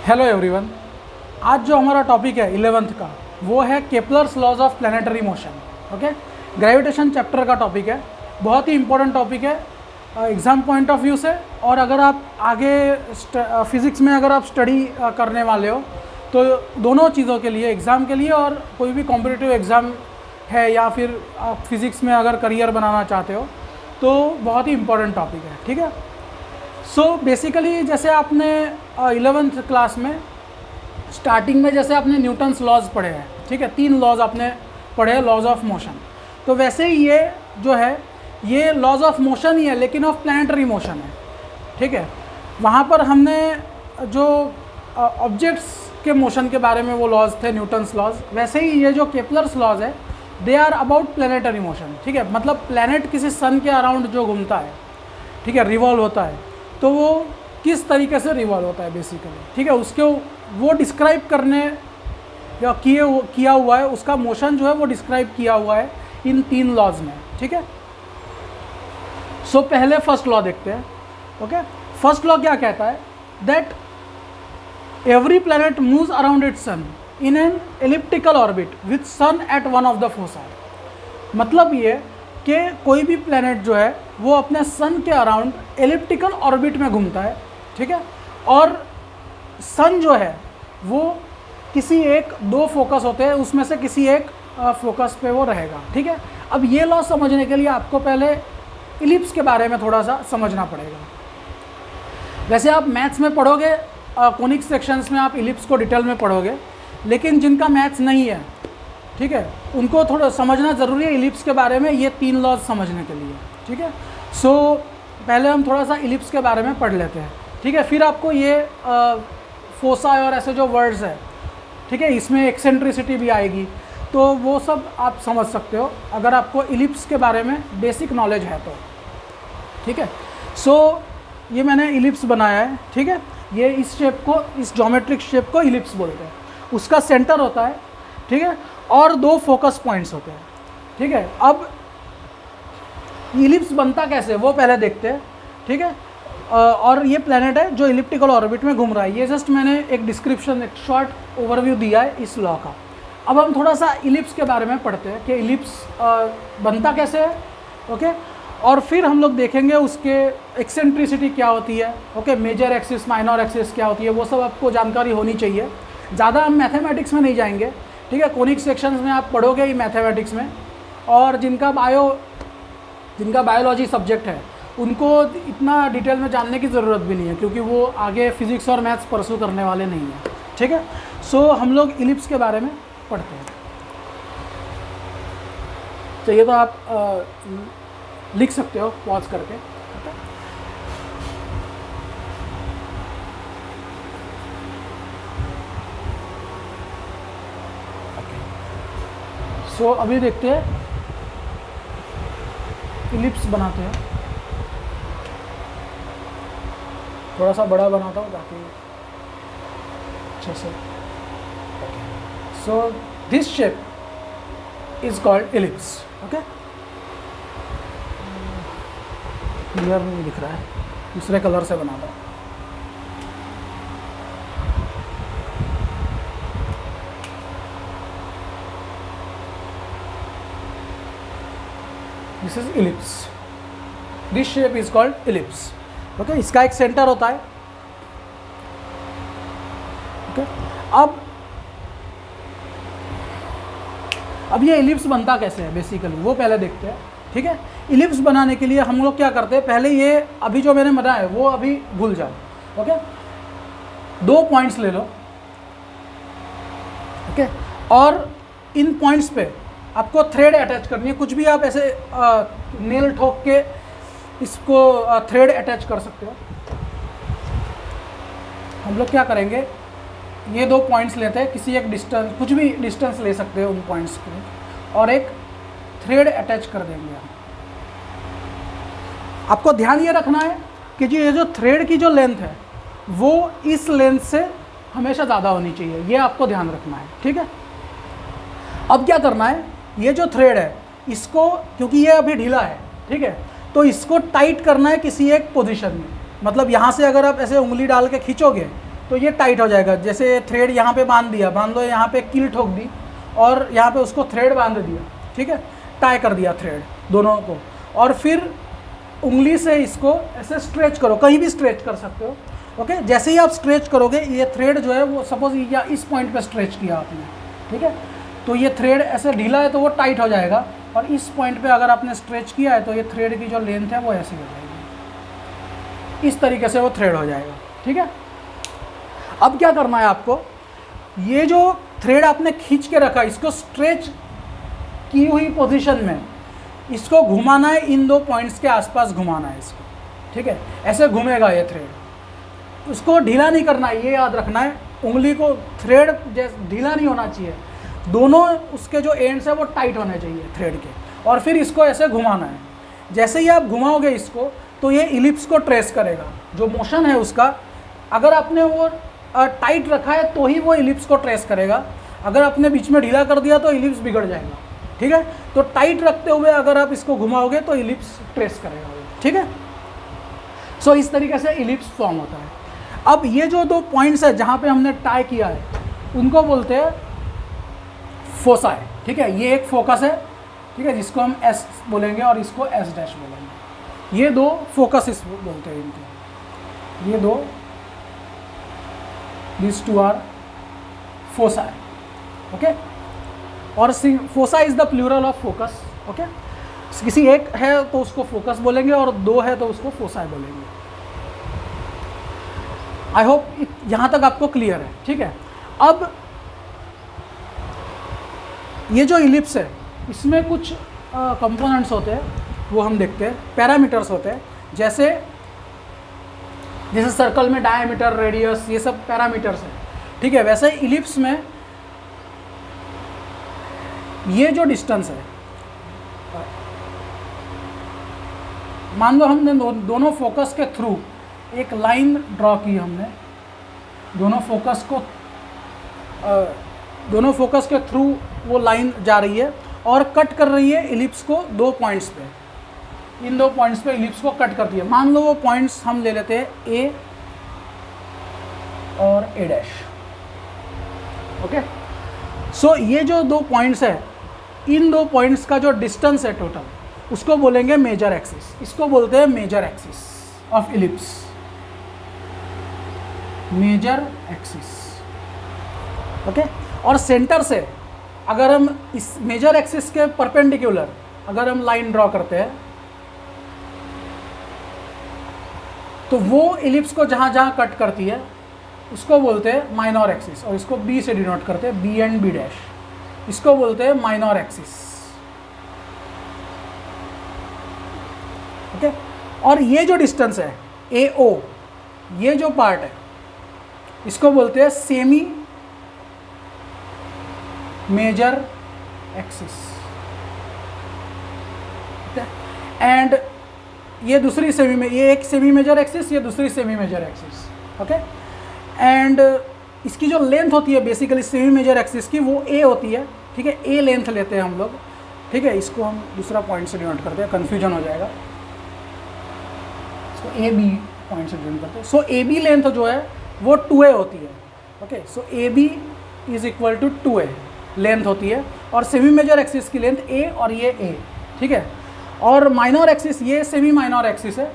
Hello everyone. आज जो हमारा टॉपिक है 11th का वो है Kepler's laws of planetary motion. Okay, gravitation chapter का टॉपिक है। बहुत ही इंपॉर्टेंट टॉपिक है एग्ज़ाम पॉइंट ऑफ व्यू से। और अगर आप आगे फिज़िक्स में अगर आप स्टडी करने वाले हो तो दोनों चीज़ों के लिए, एग्ज़ाम के लिए और कोई भी कॉम्पिटिटिव एग्ज़ाम है या फिर आप फिज़िक्स में अगर करियर बनाना चाहते हो तो बहुत ही इंपॉर्टेंट टॉपिक है। ठीक है। सो बेसिकली जैसे आपने 11th क्लास में स्टार्टिंग में जैसे आपने न्यूटन्स लॉज पढ़े हैं, ठीक है, 3 लॉज आपने पढ़े हैं, लॉज ऑफ मोशन। तो वैसे ही ये जो है ये लॉज ऑफ मोशन ही है, लेकिन ऑफ प्लैनेटरी मोशन है। ठीक है। वहाँ पर हमने जो ऑब्जेक्ट्स के मोशन के बारे में वो लॉज थे न्यूटन्स लॉज, वैसे ही ये जो केपलर्स लॉज है they are about planetary motion. ठीक है, मतलब प्लैनेट किसी सन के अराउंड जो घूमता है, ठीक है, रिवॉल्व होता है, तो वो किस तरीके से रिवॉल्व होता है बेसिकली। ठीक है, उसके वो डिस्क्राइब करने या किया हुआ है, उसका मोशन जो है वो डिस्क्राइब किया हुआ है इन 3 लॉज में। ठीक है। सो पहले फर्स्ट लॉ देखते हैं। ओके, फर्स्ट लॉ क्या कहता है? That every planet moves around its sun in an elliptical orbit with sun at one of the foci. मतलब ये कि कोई भी प्लैनेट जो है वो अपने सन के अराउंड एलिप्टिकल ऑर्बिट में घूमता है। ठीक है। और सन जो है वो किसी एक 2 फोकस होते हैं, उसमें से किसी एक फोकस पे वो रहेगा। ठीक है। अब ये लॉ समझने के लिए आपको पहले इलिप्स के बारे में थोड़ा सा समझना पड़ेगा। वैसे आप मैथ्स में पढ़ोगे, कोनिक सेक्शंस में आप इलिप्स को डिटेल में पढ़ोगे, लेकिन जिनका मैथ्स नहीं है, ठीक है, उनको थोड़ा समझना ज़रूरी है इलिप्स के बारे में, ये 3 लॉज समझने के लिए। ठीक है। सो पहले हम थोड़ा सा इलिप्स के बारे में पढ़ लेते हैं। ठीक है, फिर आपको ये फोसाई और ऐसे जो वर्ड्स है, ठीक है, इसमें एक्सेंट्रिसिटी भी आएगी, तो वो सब आप समझ सकते हो अगर आपको इलिप्स के बारे में बेसिक नॉलेज है तो। ठीक है। सो ये मैंने इलिप्स बनाया है। ठीक है, ये इस शेप को, इस ज्योमेट्रिक शेप को इलिप्स बोलते हैं। उसका सेंटर होता है, ठीक है, और 2 फोकस पॉइंट्स होते हैं। ठीक है। अब इलिप्स बनता कैसे वो पहले देखते हैं। ठीक है। और ये प्लैनेट है जो इलिप्टिकल ऑर्बिट में घूम रहा है। ये जस्ट मैंने एक डिस्क्रिप्शन, एक शॉर्ट ओवरव्यू दिया है इस लॉ का। अब हम थोड़ा सा इलिप्स के बारे में पढ़ते हैं कि इलिप्स बनता कैसे है। ओके, और फिर हम लोग देखेंगे उसके एक्सेंट्रिसिटी क्या होती है। Okay, major axis, minor axis क्या होती है, वो सब आपको जानकारी होनी चाहिए। ज़्यादा हम मैथमेटिक्स में नहीं जाएंगे। ठीक है, कोनिक सेक्शंस में आप पढ़ोगे ही मैथमेटिक्स में, और जिनका बायोलॉजी सब्जेक्ट है उनको इतना डिटेल में जानने की ज़रूरत भी नहीं है, क्योंकि वो आगे फिज़िक्स और मैथ्स परसू करने वाले नहीं हैं। ठीक है। सो हम लोग इलिप्स के बारे में पढ़ते हैं। तो ये तो आप लिख सकते हो पॉज करके। सो अभी देखते हैं, इलिप्स बनाते हैं। थोड़ा सा बड़ा बनाता हूँ ताकि अच्छे से। So this shape is called ellipse. Okay, clear नहीं दिख रहा है, दूसरे कलर से बनाता हूँ। This is ellipse. This shape is called ellipse. Okay, इसका एक सेंटर होता है। ओके, अब ये इलिप्स बनता कैसे है बेसिकली वो पहले देखते हैं। ठीक है, इलिप्स बनाने के लिए हम लोग क्या करते हैं, पहले ये अभी जो मैंने बनाया है वो अभी भूल जाओ। ओके, 2 पॉइंट्स ले लो। ओके, और इन पॉइंट्स पे आपको थ्रेड अटैच करनी है। कुछ भी आप ऐसे नेल ठोक के इसको थ्रेड अटैच कर सकते हो। हम लोग क्या करेंगे, ये 2 पॉइंट्स लेते हैं, किसी एक डिस्टेंस, कुछ भी डिस्टेंस ले सकते हो उन पॉइंट्स के, और एक थ्रेड अटैच कर देंगे हम। आपको ध्यान ये रखना है कि ये जो थ्रेड की जो लेंथ है वो इस लेंथ से हमेशा ज़्यादा होनी चाहिए, ये आपको ध्यान रखना है। ठीक है। अब क्या करना है, ये जो थ्रेड है इसको, क्योंकि ये अभी ढीला है, ठीक है, तो इसको टाइट करना है किसी एक पोजीशन में। मतलब यहाँ से अगर आप ऐसे उंगली डाल के खींचोगे तो ये टाइट हो जाएगा। जैसे थ्रेड यहाँ पे बांध दो, यहाँ पे कील ठोक दी और यहाँ पे उसको थ्रेड बांध दिया, ठीक है, टाई कर दिया थ्रेड दोनों को, और फिर उंगली से इसको ऐसे स्ट्रेच करो, कहीं भी स्ट्रेच कर सकते हो। ओके, जैसे ही आप स्ट्रेच करोगे ये थ्रेड जो है वो सपोज या इस पॉइंट पे स्ट्रेच किया आपने, ठीक है, तो ये थ्रेड ऐसे ढीला है तो वो टाइट हो जाएगा, और इस पॉइंट पे अगर आपने स्ट्रेच किया है तो ये थ्रेड की जो लेंथ है वो ऐसी हो जाएगी, इस तरीके से वो थ्रेड हो जाएगा, ठीक है। अब क्या करना है आपको, ये जो थ्रेड आपने खींच के रखा इसको स्ट्रेच की हुई पोजीशन में इसको घुमाना है, इन दो पॉइंट्स के आसपास घुमाना है इसको, ठीक है, ऐसे घूमेगा ये थ्रेड। उसको ढीला नहीं करना है, ये याद रखना है, उंगली को थ्रेड जैसे ढीला नहीं होना चाहिए, दोनों उसके जो एंड्स है वो टाइट होने चाहिए थ्रेड के, और फिर इसको ऐसे घुमाना है। जैसे ही आप घुमाओगे इसको तो ये इलिप्स को ट्रेस करेगा, जो मोशन है उसका, अगर आपने वो टाइट रखा है तो ही वो इलिप्स को ट्रेस करेगा, अगर आपने बीच में ढीला कर दिया तो इलिप्स बिगड़ जाएगा, ठीक है। तो टाइट रखते हुए अगर आप इसको घुमाओगे तो इलिप्स ट्रेस करेगा, ठीक है। सो इस तरीके से इलिप्स फॉर्म होता है। अब ये जो दो पॉइंट्स है जहाँ पे हमने टाई किया है उनको बोलते हैं फोसाई, ठीक है, ये एक फोकस है, ठीक है, जिसको हम एस बोलेंगे और इसको एस डैश बोलेंगे। ये दो फोकस इस बोलते हैं इनको, ये दो, these two are foci, okay, और foci is the plural of focus, okay. किसी एक है तो उसको फोकस बोलेंगे और दो है तो उसको फोसाई बोलेंगे। आई होप यहाँ तक आपको क्लियर है, ठीक है। अब ये जो इलिप्स है इसमें कुछ कंपोनेंट्स होते हैं, वो हम देखते हैं, पैरामीटर्स होते हैं, जैसे सर्कल में डायमीटर, रेडियस, ये सब पैरामीटर्स हैं, ठीक है। वैसे इलिप्स में ये जो डिस्टेंस है, मान लो हमने दोनों फोकस के थ्रू एक लाइन ड्रॉ की, हमने दोनों फोकस के थ्रू वो लाइन जा रही है और कट कर रही है इलिप्स को दो पॉइंट्स पे, इन दो पॉइंट्स पे इलिप्स को कट करती है। मान लो वो पॉइंट्स हम ले लेते हैं ए और ए डैश, ओके। सो ये जो दो पॉइंट्स है, इन दो पॉइंट्स का जो डिस्टेंस है टोटल, उसको बोलेंगे मेजर एक्सिस, इसको बोलते हैं major axis of ellipse, major axis, okay. और सेंटर से अगर हम इस मेजर एक्सिस के परपेंडिकुलर अगर हम लाइन ड्रॉ करते हैं तो वो इलिप्स को जहाँ जहाँ कट करती है उसको बोलते हैं माइनर एक्सिस, और इसको बी से डिनोट करते हैं, बी एंड बी डैश, इसको बोलते हैं माइनर एक्सिस, ओके। और ये जो डिस्टेंस है ए ओ, ये जो पार्ट है इसको बोलते हैं सेमी मेजर एक्सिस, एंड ये दूसरी सेमी में, ये एक सेमी मेजर एक्सिस, ये दूसरी semi major axis, okay. And इसकी जो लेंथ होती है बेसिकली सेमी मेजर एक्सिस की, वो ए होती है, ठीक है, ए लेंथ लेते हैं हम लोग, ठीक है। इसको हम दूसरा पॉइंट से डिनोट करते हैं, कन्फ्यूजन हो जाएगा, इसको ए बी पॉइंट से डिनोट करते हैं। सो ए बी लेंथ जो है वो 2a होती है, okay. So A B is equal to 2a length होती है, और सेमी मेजर एक्सिस की लेंथ a और ये a, ठीक है। और माइनर एक्सिस, ये सेमी माइनर एक्सिस है,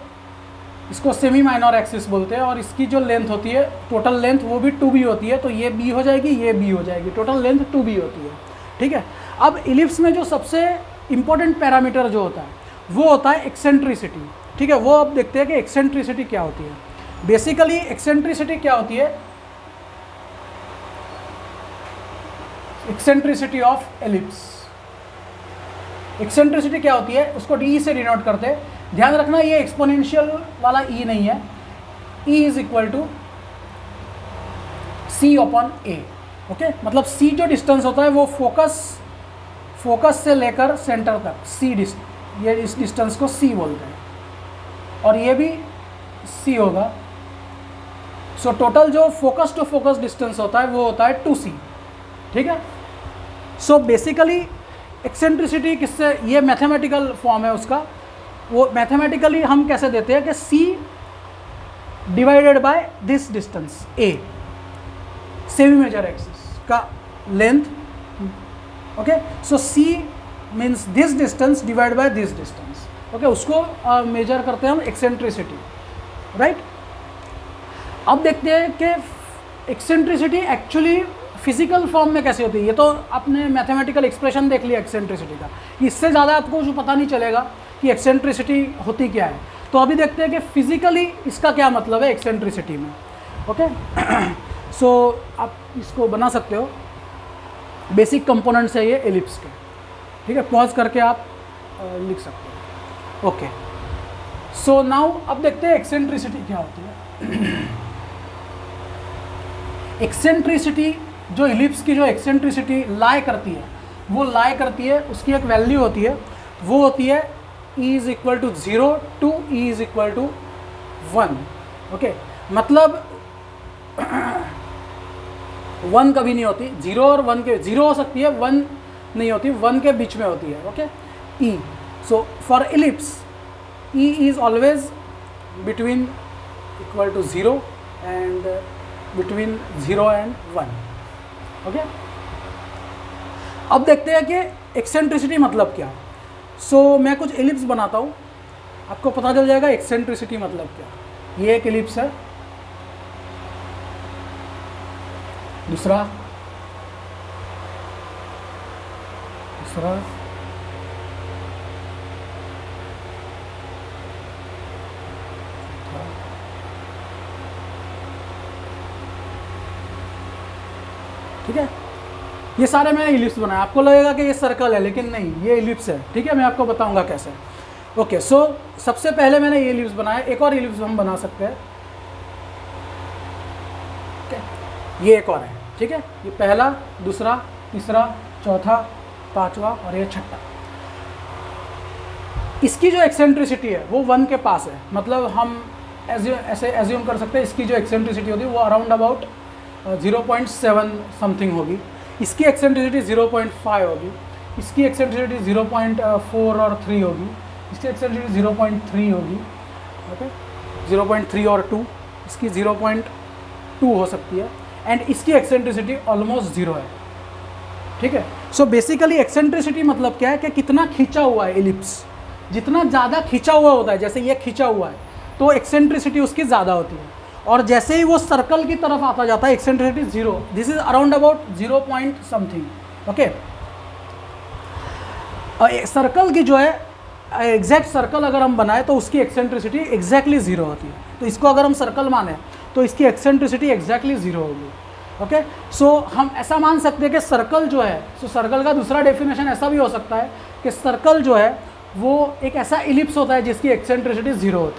इसको सेमी माइनर एक्सिस बोलते हैं, और इसकी जो लेंथ होती है टोटल लेंथ वो भी 2b होती है, तो ये b हो जाएगी, ये b हो जाएगी, टोटल लेंथ 2b होती है, ठीक है। अब इलिप्स में जो सबसे इम्पोर्टेंट पैरामीटर जो होता है वो होता है एक्सेंट्रिसिटी, ठीक है। वो अब देखते हैं कि एक्सेंट्रिसिटी क्या होती है। बेसिकली एक्सेंट्रिसिटी क्या होती है, एक्सेंट्रिसिटी ऑफ एलिप्स, एक्सेंट्रिसिटी क्या होती है उसको डी से डिनोट करते हैं। ध्यान रखना ये एक्सपोनेंशियल वाला ई नहीं है, E is equal to C upon A, okay. मतलब सी जो डिस्टेंस होता है वो फोकस से लेकर सेंटर तक सी ये इस डिस्टेंस को सी बोलते हैं, और ये भी सी होगा। सो टोटल जो फोकस टू फोकस डिस्टेंस होता है वो होता है 2c, ठीक है। सो बेसिकली एक्सेंट्रिसिटी किससे, ये मैथमेटिकल फॉर्म है उसका, वो मैथमेटिकली हम कैसे देते हैं कि c divided by this distance a, semi major axis का length, okay. So c means this distance divide by this distance, okay. उसको मेजर करते हैं हम एक्सेंट्रिसिटी, राइट। अब देखते हैं कि एक्सेंट्रिसिटी एक्चुअली फिजिकल फॉर्म में कैसे होती है। ये तो आपने मैथमेटिकल एक्सप्रेशन देख लिया एक्सेंट्रिसिटी का, इससे ज़्यादा आपको जो पता नहीं चलेगा कि एक्सेंट्रिसिटी होती क्या है। तो अभी देखते हैं कि फिजिकली इसका क्या मतलब है एक्सेंट्रिसिटी में, ओके। सो आप इसको बना सकते हो, बेसिक कंपोनेंट्स है ये एलिप्स के, ठीक है। पॉज करके आप लिख सकते हो, ओके। सो नाउ अब देखते हैं एक्सेंट्रिसिटी क्या होती है। एक्सेंट्रिसिटी जो इलिप्स की जो एक्सेंट्रिसिटी लाई करती है, वो लाई करती है, उसकी एक वैल्यू होती है, वो होती है E is equal to 0 to E is equal to 1, okay. मतलब 1 कभी नहीं होती, 0 और 1 के, 0 हो सकती है, 1 नहीं होती, 1 के बीच में होती है, okay. E, so for ellipse E is always between equal to 0 and between 0 and 1, okay. अब देखते हैं कि एक्सेंट्रिसिटी मतलब क्या। सो मैं कुछ एलिप्स बनाता हूँ, आपको पता चल जाएगा एक्सेंट्रिसिटी मतलब क्या। ये एक एलिप्स है, दूसरा, तीसरा, ठीक है। ये सारे मैंने इलिप्स बनाए। आपको लगेगा कि ये सर्कल है, लेकिन नहीं, ये इलिप्स है, ठीक है। मैं आपको बताऊंगा कैसे, ओके। सो सबसे पहले मैंने ये इलिप्स बनाया, एक और इलिप्स हम बना सकते हैं, ये एक और है, ठीक है। ये पहला, दूसरा, तीसरा, चौथा, पांचवा और ये छठा। इसकी जो एक्सेंट्रिसिटी है वो 1 के पास है, मतलब हम ऐसे एज्यूम कर सकते हैं इसकी जो एक्सेंट्रिसिटी होती है वो अराउंड अबाउट 0.7 समथिंग होगी। इसकी एक्सेंट्रिसिटी 0.5 होगी, इसकी एक्सेंट्रिसिटी 0.4 और 3 होगी, इसकी एक्सेंट्रिसिटी 0.3 होगी, ओके। 0.3 और 2, इसकी 0.2 हो सकती है, एंड इसकी एक्सेंट्रिसिटी ऑलमोस्ट 0 है, ठीक है। सो बेसिकली एक्सेंट्रिसिटी मतलब क्या है कि कितना खींचा हुआ है एलिप्स। जितना ज़्यादा खींचा हुआ होता है, जैसे ये खींचा हुआ है, तो एक्सेंट्रिसिटी उसकी ज़्यादा होती है, और जैसे ही वो सर्कल की तरफ आता जाता है eccentricity 0, this is around about 0 point something, okay. Circle की जो है एग्जैक्ट सर्कल अगर हम बनाए तो उसकी एक्सेंट्रिसिटी एग्जैक्टली 0 होती है। तो इसको अगर हम सर्कल माने तो इसकी एक्सेंट्रिसिटी एग्जैक्टली 0 होगी, ओके। सो हम ऐसा मान सकते हैं कि सर्कल जो है, सो सर्कल का दूसरा डेफिनेशन ऐसा भी हो सकता है कि सर्कल जो है वो एक ऐसा इलिप्स होता है जिसकी एक्सेंट्रिसिटी 0 होती है।